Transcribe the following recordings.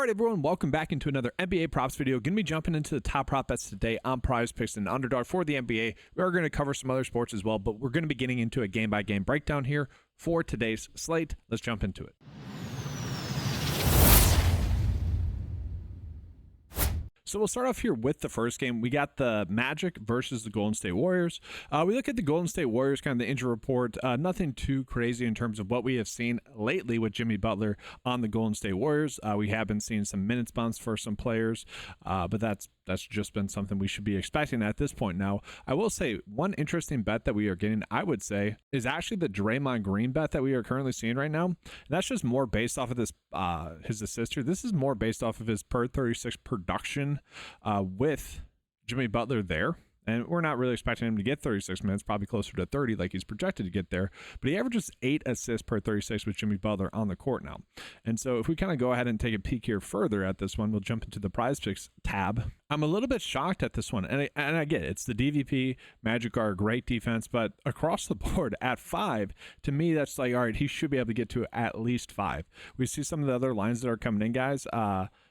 All right, everyone, welcome back into another NBA props video. Going to be jumping into the top prop bets today on PrizePicks and Underdog for the NBA. We are going to cover some other sports as well, but we're going to be getting into a game-by-game breakdown here for today's slate. Let's jump into it. So we'll start off here with the first game. We got the Magic versus the Golden State Warriors. We look at the Golden State Warriors, kind of the injury report. Nothing too crazy in terms of what we have seen lately with Jimmy Butler on the Golden State Warriors. We have been seeing some minutes bumps for some players, but that's just been something we should be expecting at this point now. I will say one interesting bet that we are getting, I would say, is actually the Draymond Green bet that we are currently seeing right now. And that's just more based off of this his assist here. This is more based off of his per 36 production with Jimmy Butler there. And we're not really expecting him to get 36 minutes, probably closer to 30 like he's projected to get there. But he averages 8 assists per 36 with Jimmy Butler on the court now. And so if we kind of go ahead and take a peek here further at this one, we'll jump into the PrizePicks tab. I'm a little bit shocked at this one. And I get it. It's the DVP. Magic are a great defense. But across the board at 5, to me, that's like, all right, he should be able to get to at least 5. We see some of the other lines that are coming in, guys.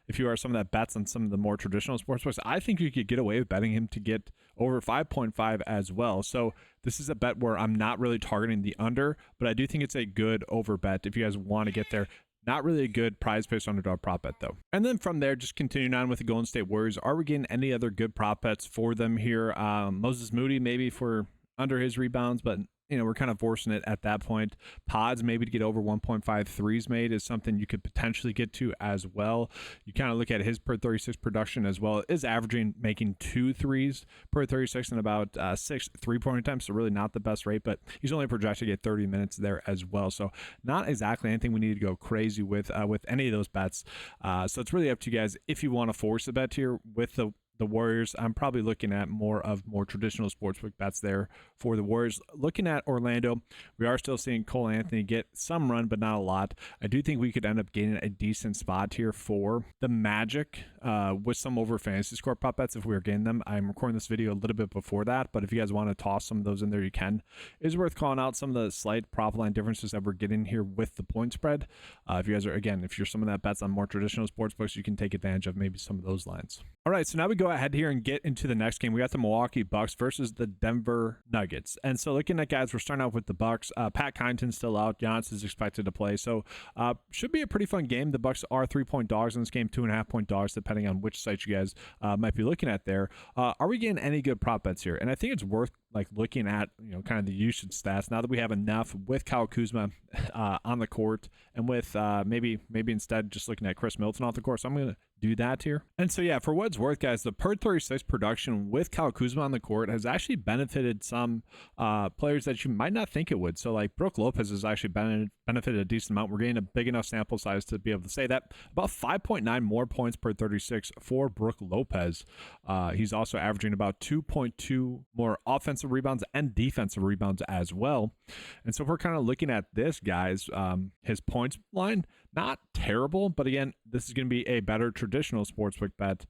If you are some of that bets on some of the more traditional sportsbooks, I think you could get away with betting him to get over 5.5 as well. So this is a bet where I'm not really targeting the under, but I do think it's a good over bet if you guys want to get there. Not really a good PrizePicks underdog prop bet, though. And then from there, just continuing on with the Golden State Warriors, are we getting any other good prop bets for them here? Moses Moody, maybe for under his rebounds, but you know, we're kind of forcing it at that point. Pods maybe to get over 1.5 threes made is something you could potentially get to as well. You kind of look at his per 36 production as well. It is averaging making 2 threes per 36 and about 6 3-point attempts, so really not the best rate, but he's only projected to get 30 minutes there as well. So not exactly anything we need to go crazy with any of those bets. So it's really up to you guys if you want to force a bet here with the Warriors. I'm probably looking at more traditional sportsbook bets there for the Warriors. Looking at Orlando, we are still seeing Cole Anthony get some run, but not a lot. I do think we could end up getting a decent spot here for the Magic with some over fantasy score prop bets if we were getting them. I'm recording this video a little bit before that, but if you guys want to toss some of those in there, you can. It is worth calling out some of the slight prop line differences that we're getting here with the point spread. If you guys are, again, if you're someone that bets on more traditional sportsbooks, you can take advantage of maybe some of those lines. All right, so now we go ahead here and get into the next game. We got the Milwaukee Bucks versus the Denver Nuggets. And so looking at, guys, we're starting off with the Bucks. Pat Connaughton's still out. Giannis is expected to play. So should be a pretty fun game. The Bucks are 3-point dogs in this game, 2.5-point dogs, depending on which site you guys might be looking at there. Are we getting any good prop bets here? And I think it's worth like looking at, you know, kind of the usage stats now that we have enough with Kyle Kuzma on the court and with maybe instead just looking at Chris Middleton off the court. So I'm going to do that here. And so, yeah, for what it's worth, guys, the per 36 production with Kyle Kuzma on the court has actually benefited some players that you might not think it would. So, like, Brook Lopez has actually benefited a decent amount. We're getting a big enough sample size to be able to say that. About 5.9 more points per 36 for Brook Lopez. He's also averaging about 2.2 more offensive rebounds and defensive rebounds as well. And so if we're kind of looking at this, guys, his points line, not terrible, but again, this is going to be a better traditional sportsbook bet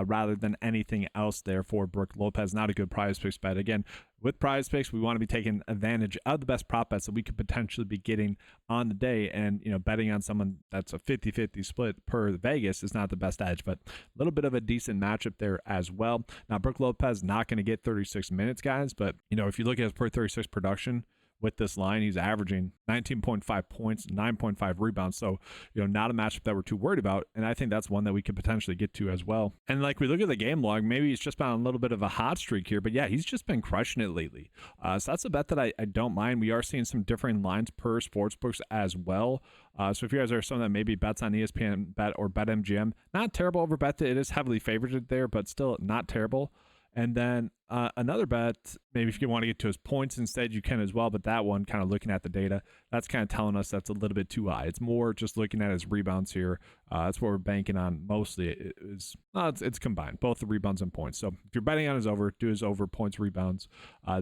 rather than anything else there for Brook Lopez. Not a good PrizePicks bet. Again, with PrizePicks, we want to be taking advantage of the best prop bets that we could potentially be getting on the day. And, you know, betting on someone that's a 50-50 split per Vegas is not the best edge, but a little bit of a decent matchup there as well. Now, Brook Lopez not going to get 36 minutes, guys, but, you know, if you look at his per 36 production, with this line, he's averaging 19.5 points, 9.5 rebounds. So, you know, not a matchup that we're too worried about. And I think that's one that we could potentially get to as well. And like we look at the game log, maybe he's just been on a little bit of a hot streak here. But yeah, he's just been crushing it lately. So that's a bet that I don't mind. We are seeing some differing lines per sportsbooks as well. So if you guys are someone that maybe bets on ESPN Bet or BetMGM, not terrible over bet. It is heavily favored there, but still not terrible. And then another bet, maybe if you want to get to his points instead, you can as well. But that one, kind of looking at the data, that's kind of telling us that's a little bit too high. It's more just looking at his rebounds here. That's what we're banking on mostly. It's combined, both the rebounds and points. So if you're betting on his over, do his over points, rebounds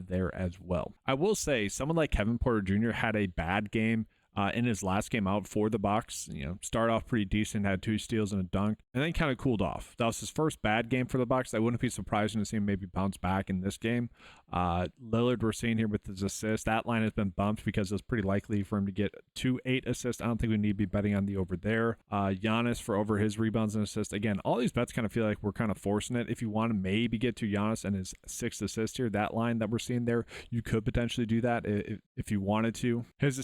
there as well. I will say someone like Kevin Porter Jr. had a bad game in his last game out for the Bucks. Started off pretty decent, had 2 steals and a dunk, and then kind of cooled off. That was his first bad game for the Bucks. I wouldn't be surprised to see him maybe bounce back in this game. Lillard, we're seeing here with his assist. That line has been bumped because it's pretty likely for him to get 8 assists. I don't think we need to be betting on the over there. Giannis for over his rebounds and assists. Again, all these bets kind of feel like we're kind of forcing it. If you want to maybe get to Giannis and his 6th assist here, that line that we're seeing there, you could potentially do that if you wanted to. His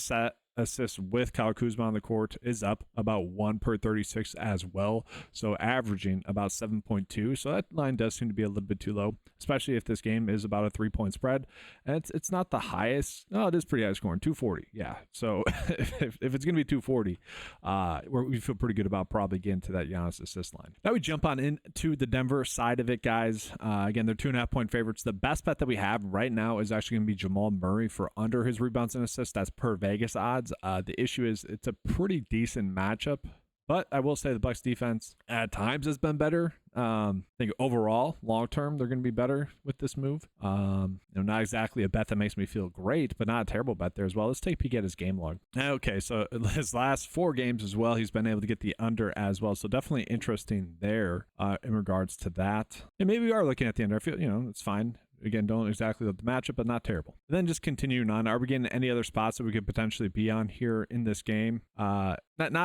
assists with Kyle Kuzma on the court is up about 1 per 36 as well, so averaging about 7.2. So that line does seem to be a little bit too low, especially if this game is about a 3-point spread, and it's not the highest. No, it is pretty high scoring, 240. Yeah, so if it's gonna be 240, we feel pretty good about probably getting to that Giannis assist line. Now we jump on into the Denver side of it, guys. Again, they're 2.5-point favorites. The best bet that we have right now is actually gonna be Jamal Murray for under his rebounds and assists. That's per Vegas odds. The issue is it's a pretty decent matchup, but I will say the Bucks defense at times has been better. I think overall, long term, they're going to be better with this move. Not exactly a bet that makes me feel great, but not a terrible bet there as well. Let's take a peek at his game log. Okay, so his last 4 games as well, he's been able to get the under as well. So definitely interesting there in regards to that. And maybe we are looking at the under. I feel, it's fine. Again, don't exactly love the matchup, but not terrible. And then just continuing on, are we getting any other spots that we could potentially be on here in this game? Not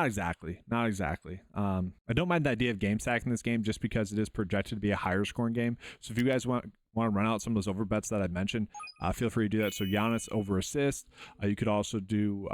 exactly. I don't mind the idea of game stack in this game just because it is projected to be a higher scoring game. So if you guys want to run out some of those over bets that I mentioned, feel free to do that. So Giannis over assist. You could also do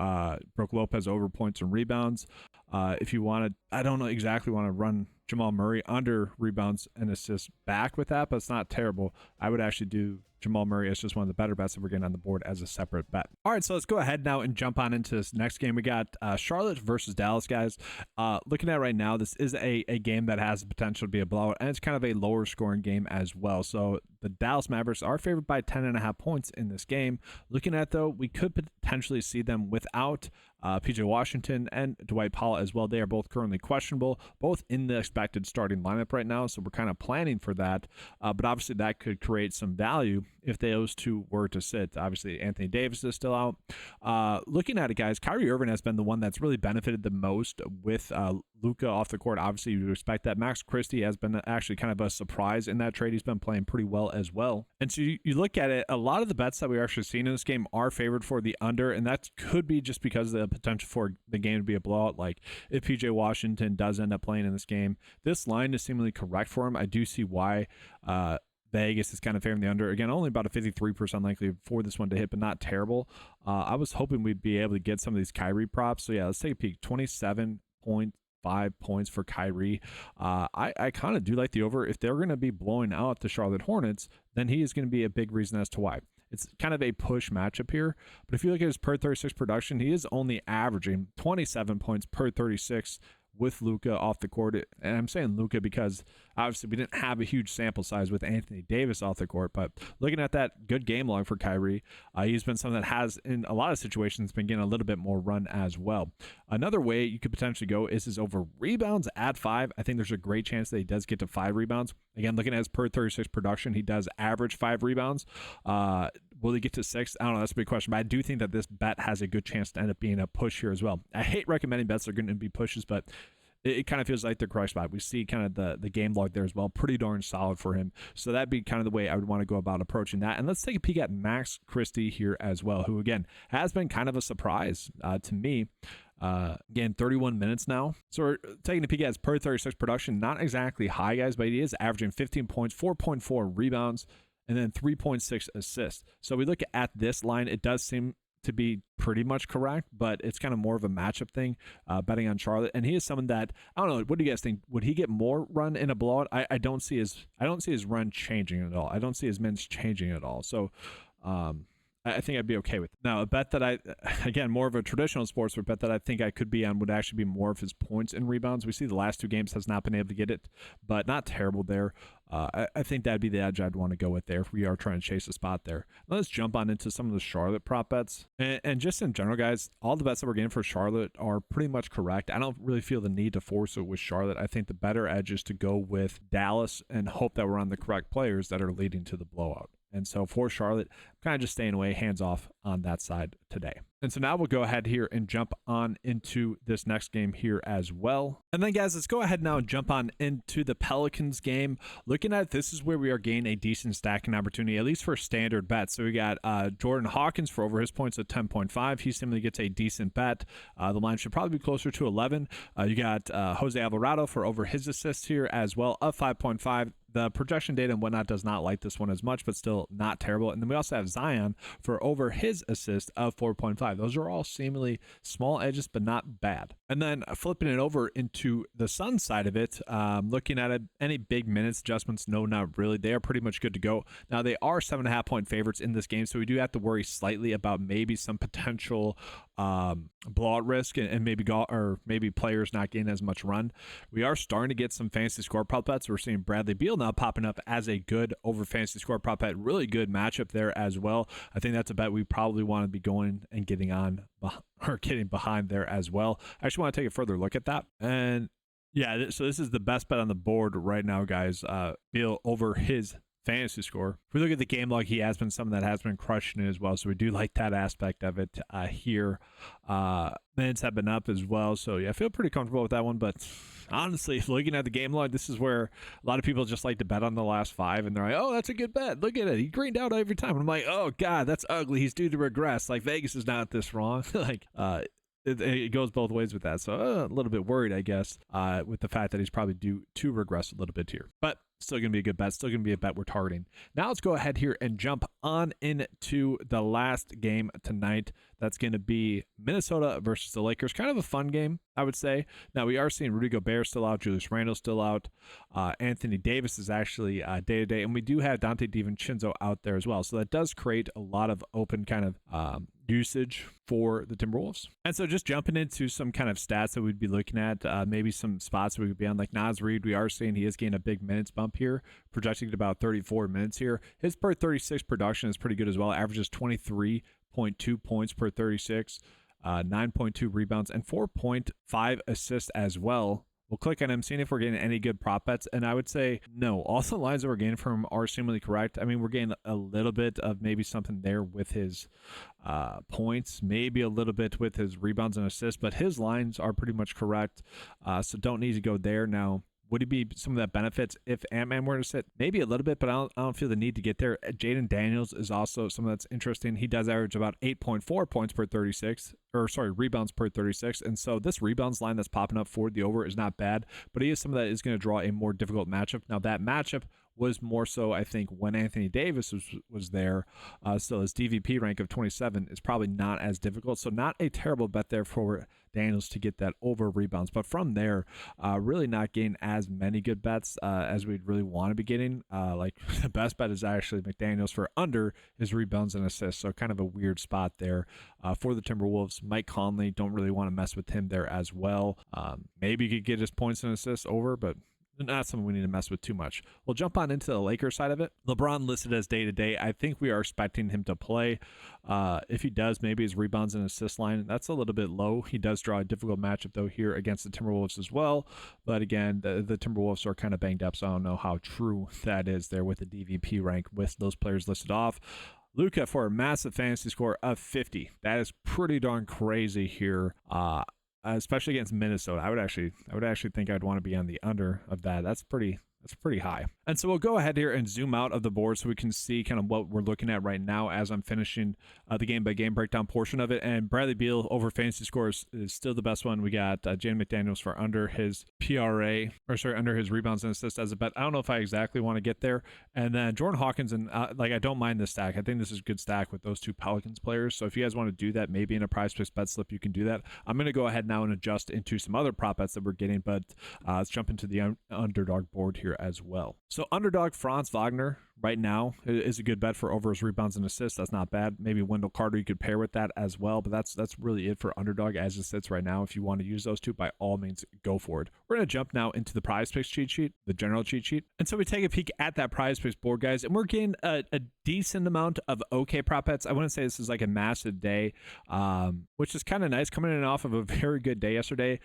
Brook Lopez over points and rebounds. If you want to, I don't know exactly want to run Jamal Murray under rebounds and assists back with that, but it's not terrible. I would actually do Jamal Murray as just one of the better bets that we're getting on the board as a separate bet. All right, so let's go ahead now and jump on into this next game. We got Charlotte versus Dallas, guys. Looking at right now, this is a game that has the potential to be a blowout, and it's kind of a lower scoring game as well. So the Dallas Mavericks are favored by 10.5 points in this game. Looking at, though, we could potentially see them without PJ Washington and Dwight Powell as well. They are both currently questionable, both in the expected starting lineup right now, so we're kind of planning for that. But obviously that could create some value if those two were to sit. Obviously Anthony Davis is still out. Looking at it, guys, Kyrie Irving has been the one that's really benefited the most with Luka off the court. Obviously you would expect that. Max Christie has been actually kind of a surprise in that trade. He's been playing pretty well as well. And so you look at it, a lot of the bets that we're actually seeing in this game are favored for the under, and that could be just because of the potential for the game to be a blowout. Like if PJ Washington does end up playing in this game, this line is seemingly correct for him. I do see why Vegas is kind of favoring the under. Again, only about a 53% likely for this one to hit, but not terrible. I was hoping we'd be able to get some of these Kyrie props. So yeah, let's take a peek. 27.5 points for Kyrie. I kind of do like the over. If they're going to be blowing out the Charlotte Hornets, then he is going to be a big reason as to why. It's kind of a push matchup here. But if you look at his per 36 production, he is only averaging 27 points per 36 with Luka off the court. And I'm saying Luka because obviously we didn't have a huge sample size with Anthony Davis off the court, but looking at that good game log for Kyrie, he's been someone that has in a lot of situations been getting a little bit more run as well. Another way you could potentially go is his over rebounds at 5. I think there's a great chance that he does get to 5 rebounds. Again, looking at his per 36 production, he does average 5 rebounds. Will he get to 6? I don't know. That's a big question, but I do think that this bet has a good chance to end up being a push here as well. I hate recommending bets that are going to be pushes, but it kind of feels like the correct spot. We see kind of the game log there as well. Pretty darn solid for him. So that'd be kind of the way I would want to go about approaching that. And let's take a peek at Max Christie here as well, who, again, has been kind of a surprise to me. Again, 31 minutes now. So we're taking a peek at his per 36 production. Not exactly high, guys, but he is averaging 15 points, 4.4 rebounds, and then 3.6 assists. So we look at this line, it does seem to be pretty much correct, but it's kind of more of a matchup thing, betting on Charlotte. And he is someone that, I don't know, what do you guys think? Would he get more run in a blowout? I don't see his run changing at all. I don't see his minutes changing at all. So I think I'd be okay with it. Now, a bet that again, more of a traditional sports bet that I think I could be on would actually be more of his points and rebounds. We see the last 2 games has not been able to get it, but not terrible there. I think that'd be the edge I'd want to go with there if we are trying to chase a spot there. Let's jump on into some of the Charlotte prop bets. And just in general, guys, all the bets that we're getting for Charlotte are pretty much correct. I don't really feel the need to force it with Charlotte. I think the better edge is to go with Dallas and hope that we're on the correct players that are leading to the blowout. And so for Charlotte, I'm kind of just staying away, hands off on that side today. And so now we'll go ahead here and jump on into this next game here as well. And then guys, let's go ahead now and jump on into the Pelicans game. Looking at it, this is where we are gaining a decent stacking opportunity, at least for standard bets. So we got Jordan Hawkins for over his points at 10.5. He simply gets a decent bet. The line should probably be closer to 11. You got Jose Alvarado for over his assists here as well, up 5.5. The projection data and whatnot does not like this one as much, but still not terrible. And then we also have Zion for over his assist of 4.5. Those are all seemingly small edges, but not bad. And then flipping it over into the Suns side of it, looking at it, any big minutes adjustments? No, not really. They are pretty much good to go. Now, they are 7.5 point favorites in this game, so we do have to worry slightly about maybe some potential blowout risk and maybe players not getting as much run. We are starting to get some fantasy score prop bets. We're seeing Bradley Beal now popping up as a good over fantasy score prop bet. Really good matchup there as well. I think that's a bet we probably want to be going and getting on or getting behind there as well. I actually want to take a further look at that. And yeah, so this is the best bet on the board right now, guys. Beal over his fantasy score. If we look at the game log, he has been someone that has been crushing it as well, so we do like that aspect of it here. Minutes have been up as well, so yeah, I feel pretty comfortable with that one. But honestly, looking at the game log, this is where a lot of people just like to bet on the last 5, and they're like, oh, that's a good bet, look at it, he greened out every time. And I'm like, oh god, that's ugly, he's due to regress. Like, Vegas is not this wrong. Like it goes both ways with that. So a little bit worried, I guess, with the fact that he's probably due to regress a little bit here. But still going to be a good bet. Still going to be a bet we're targeting. Now let's go ahead here and jump on into the last game tonight. That's going to be Minnesota versus the Lakers. Kind of a fun game, I would say. Now, we are seeing Rudy Gobert still out. Julius Randle still out. Anthony Davis is actually day-to-day. And we do have Dante DiVincenzo out there as well. So that does create a lot of open kind of usage for the Timberwolves. And so just jumping into some kind of stats that we'd be looking at, maybe some spots that we could be on, like Naz Reid. We are seeing he is getting a big minutes bump here, projecting at about 34 minutes here. His per 36 production is pretty good as well. Averages 23.2 points per 36, 9.2 rebounds, and 4.5 assists as well. We'll click on him, seeing if we're getting any good prop bets, and I would say no. All the lines that we're getting from him are seemingly correct. I mean, we're getting a little bit of maybe something there with his points, maybe a little bit with his rebounds and assists, but his lines are pretty much correct, so don't need to go there. Now, would it be some of that benefits if Ant-Man were to sit? Maybe a little bit, but I don't feel the need to get there. Jaden Daniels is also something that's interesting. He does average about 8.4 points per 36, rebounds per 36. And so this rebounds line that's popping up for the over is not bad, but he is something that is going to draw a more difficult matchup. Now, that matchup was more so, I think, when Anthony Davis was there. So his DVP rank of 27 is probably not as difficult. So not a terrible bet there for Daniels to get that over rebounds. But from there, really not getting as many good bets as we'd really want to be getting. Like the best bet is actually McDaniels for under his rebounds and assists. So kind of a weird spot there for the Timberwolves. Mike Conley, don't really want to mess with him there as well. Maybe he could get his points and assists over, but not something we need to mess with too much. We'll jump on into the Lakers side of it. LeBron listed as day-to-day. I think we are expecting him to play. If he does, maybe his rebounds and assist line, that's a little bit low. He does draw a difficult matchup, though, here against the Timberwolves as well. But again, the Timberwolves are kind of banged up, so I don't know how true that is there with the DVP rank with those players listed off. Luka for a massive fantasy score of 50. That is pretty darn crazy here. Especially against Minnesota. I would actually think I'd want to be on the under of that. That's pretty high. And so we'll go ahead here and zoom out of the board so we can see kind of what we're looking at right now as I'm finishing the game-by-game breakdown portion of it. And Bradley Beal over fantasy scores is still the best one. We got Jaden McDaniels for under his under his rebounds and assists as a bet. I don't know if I exactly want to get there. And then Jordan Hawkins, and I don't mind this stack. I think this is a good stack with those two Pelicans players. So if you guys want to do that, maybe in a PrizePicks bet slip, you can do that. I'm going to go ahead now and adjust into some other prop bets that we're getting, but let's jump into the underdog board here as well. So underdog Franz Wagner right now is a good bet for over his rebounds and assists. That's not bad. Maybe Wendell Carter you could pair with that as well, but that's really it for underdog as it sits right now. If you want to use those two, by all means, go for it. We're going to jump now into the PrizePicks cheat sheet, the general cheat sheet. And so we take a peek at that PrizePicks board, guys, and we're getting a decent amount of okay prop bets. I wouldn't say this is like a massive day, which is kind of nice coming in off of a very good day yesterday.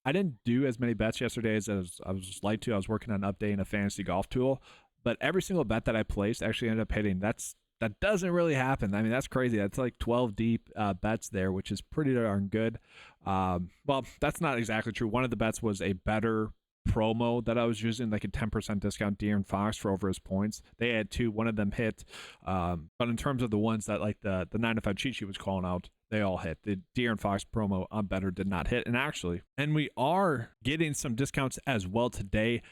I didn't do as many bets yesterday as I was like to. I was working on updating a fantasy golf tool. but every single bet that I placed actually ended up hitting. That doesn't really happen. I mean, that's crazy. That's like 12 deep bets there, which is pretty darn good. Well, that's not exactly true. One of the bets was a better promo that I was using, like a 10% discount De'Aaron Fox for over his points. They had two. One of them hit. But in terms of the ones that like the 9 to 5 cheat sheet was calling out, they all hit. The De'Aaron Fox promo on Better did not hit. And we are getting some discounts as well today.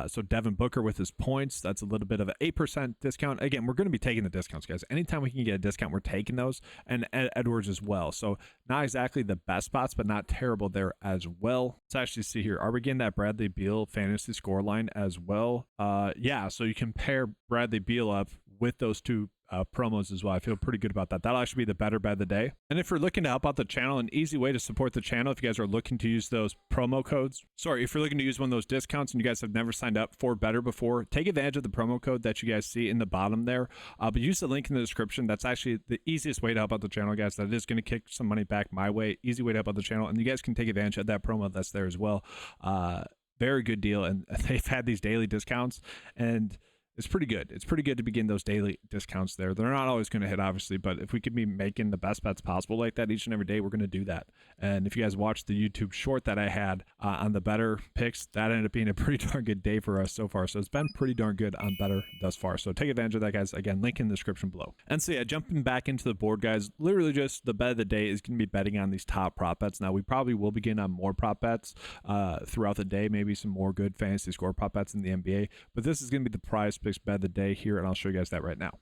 So Devin Booker with his points, that's a little bit of an 8% discount. Again, we're going to be taking the discounts, guys. Anytime we can get a discount, we're taking those. And Edwards as well. So not exactly the best spots, but not terrible there as well. Let's actually see here. Are we getting that Bradley Beal fantasy score line as well? Yeah, so you can pair Bradley Beal up with those two promos as well. I feel pretty good about that. That'll actually be the better bet of the day. And if you're looking to help out the channel, an easy way to support the channel, if you guys are looking to use those promo codes, if you're looking to use one of those discounts and you guys have never signed up for Better before, take advantage of the promo code that you guys see in the bottom there. But use the link in the description. That's actually the easiest way to help out the channel, guys. That is going to kick some money back my way. Easy way to help out the channel. And you guys can take advantage of that promo that's there as well. Very good deal. And they've had these daily discounts, and it's pretty good. It's pretty good to begin those daily discounts there. They're not always going to hit, obviously, but if we could be making the best bets possible like that each and every day, we're going to do that. And if you guys watched the YouTube short that I had on the Better picks, that ended up being a pretty darn good day for us so far. So it's been pretty darn good on Better thus far. So take advantage of that, guys. Again, link in the description below. And so yeah, jumping back into the board, guys, literally just the bet of the day is going to be betting on these top prop bets. Now, we probably will begin on more prop bets throughout the day, maybe some more good fantasy score prop bets in the NBA. But this is going to be the PrizePicks bet of the day here, and I'll show you guys that right now.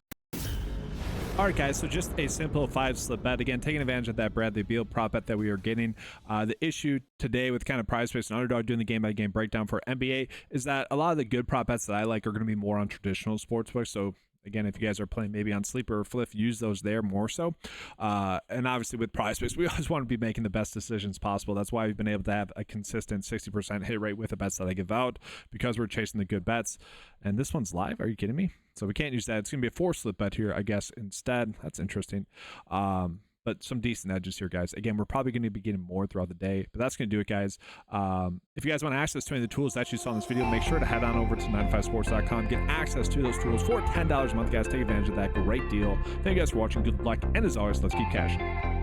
All right, guys, so just a simple 5-slip bet. Again, taking advantage of that Bradley Beal prop bet that we are getting. The issue today with kind of PrizePicks and Underdog doing the game-by-game breakdown for NBA is that a lot of the good prop bets that I like are going to be more on traditional sportsbooks. So again, if you guys are playing maybe on Sleeper or Flip, use those there more so. And obviously with PrizePicks, we always want to be making the best decisions possible. That's why we've been able to have a consistent 60% hit rate with the bets that I give out, because we're chasing the good bets. And this one's live. Are you kidding me? So we can't use that. It's going to be a 4-slip bet here, I guess, instead. That's interesting. But some decent edges here, guys. Again, we're probably going to be getting more throughout the day, but that's going to do it, guys. If you guys want access to any of the tools that you saw in this video, make sure to head on over to 95sports.com. Get access to those tools for $10 a month, guys. Take advantage of that great deal. Thank you guys for watching. Good luck, and as always, let's keep cashing.